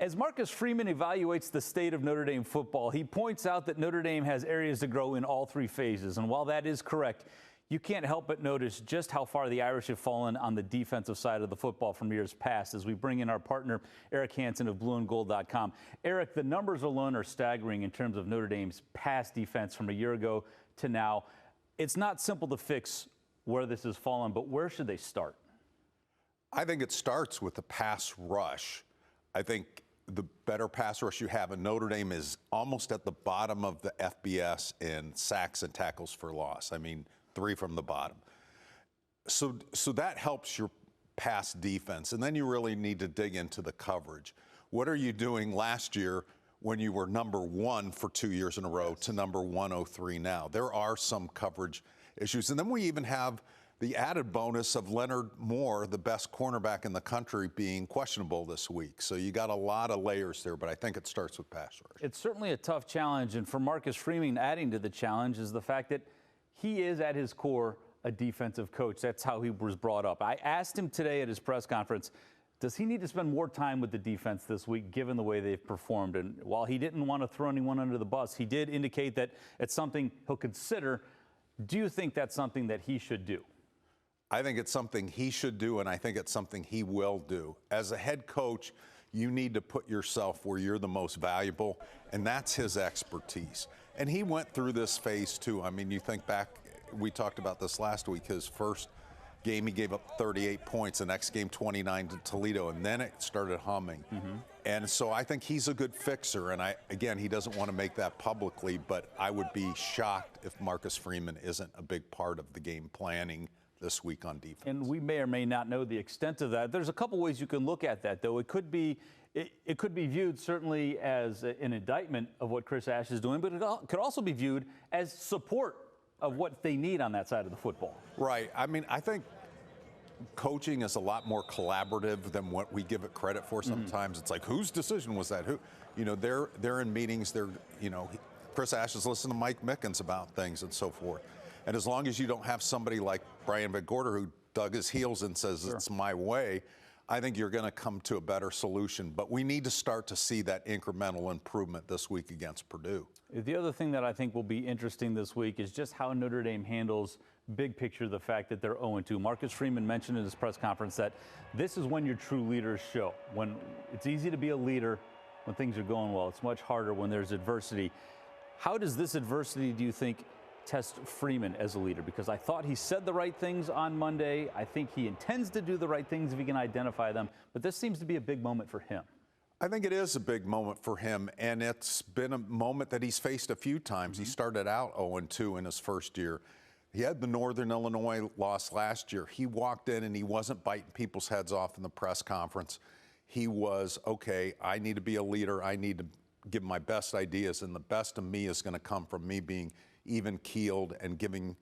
As Marcus Freeman evaluates the state of Notre Dame football, he points out that Notre Dame has areas to grow in all three phases. And while that is correct, you can't help but notice just how far the Irish have fallen on the defensive side of the football from years past as we bring in our partner, Eric Hansen of blueandgold.com. Eric, the numbers alone are staggering in terms of Notre Dame's pass defense from a year ago to now. It's not simple to fix where this has fallen, but where should they start? I think it starts with the pass rush. I think the better pass rush you have in Notre Dame is almost at the bottom of the FBS in sacks and tackles for loss. I mean, 3 from the bottom. So that helps your pass defense. And then you really need to dig into the coverage. What are you doing last year when you were number 1 for 2 years in a row to number 103 now? There are some coverage issues. And then we even have the added bonus of Leonard Moore, the best cornerback in the country, being questionable this week. So you got a lot of layers there, but I think it starts with pass rush. It's certainly a tough challenge, and for Marcus Freeman, adding to the challenge is the fact that he is at his core a defensive coach. That's how he was brought up. I asked him today at his press conference, does he need to spend more time with the defense this week given the way they've performed? And while he didn't want to throw anyone under the bus, he did indicate that it's something he'll consider. Do you think that's something that he should do? I think it's something he should do, and I think it's something he will do. As a head coach, you need to put yourself where you're the most valuable, and that's his expertise. And he went through this phase too. I mean, you think back, we talked about this last week, his first game he gave up 38 points, the next game 29 to Toledo, and then it started humming. And so I think he's a good fixer, and again, he doesn't want to make that publicly, but I would be shocked if Marcus Freeman isn't a big part of the game planning this week on defense. And we may or may not know the extent of that. There's a couple ways you can look at that, though. It could be viewed certainly as an indictment of what Chris Ash is doing, but it could also be viewed as support of what they need on that side of the football. Right. I mean, I think coaching is a lot more collaborative than what we give it credit for sometimes. It's like, whose decision was that? Who, you know, they're in meetings, Chris Ash is listening to Mike Mickens about things and so forth. And as long as you don't have somebody like Brian Van Gorder who dug his heels and says, it's my way, I think you're going to come to a better solution. But we need to start to see that incremental improvement this week against Purdue. The other thing that I think will be interesting this week is just how Notre Dame handles big picture the fact that they're 0-2. Marcus Freeman mentioned in his press conference that this is when your true leaders show. When it's easy to be a leader when things are going well. It's much harder when there's adversity. How does this adversity, do you think, test Freeman as a leader? Because I thought he said the right things on Monday. I think he intends to do the right things if he can identify them. But this seems to be a big moment for him. I think it is a big moment for him, and it's been a moment that he's faced a few times. He started out 0-2 in his first year. He had the Northern Illinois loss last year. He walked in and he wasn't biting people's heads off in the press conference. He was, okay, I need to be a leader. I need to give my best ideas, and the best of me is going to come from me being even-keeled and giving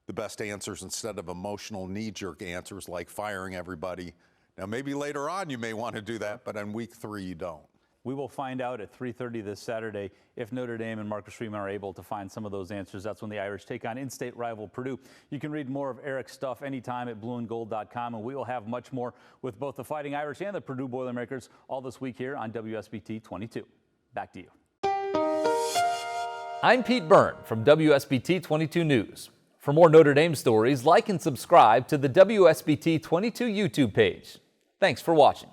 the best answers instead of emotional knee-jerk answers like firing everybody. Now, maybe later on you may want to do that, but in week 3 you don't. We will find out at 3:30 this Saturday if Notre Dame and Marcus Freeman are able to find some of those answers. That's when the Irish take on in-state rival Purdue. You can read more of Eric's stuff anytime at blueandgold.com, and we will have much more with both the Fighting Irish and the Purdue Boilermakers all this week here on WSBT-22. Back to you. I'm Pete Byrne from WSBT-22 News. For more Notre Dame stories, like and subscribe to the WSBT-22 YouTube page. Thanks for watching.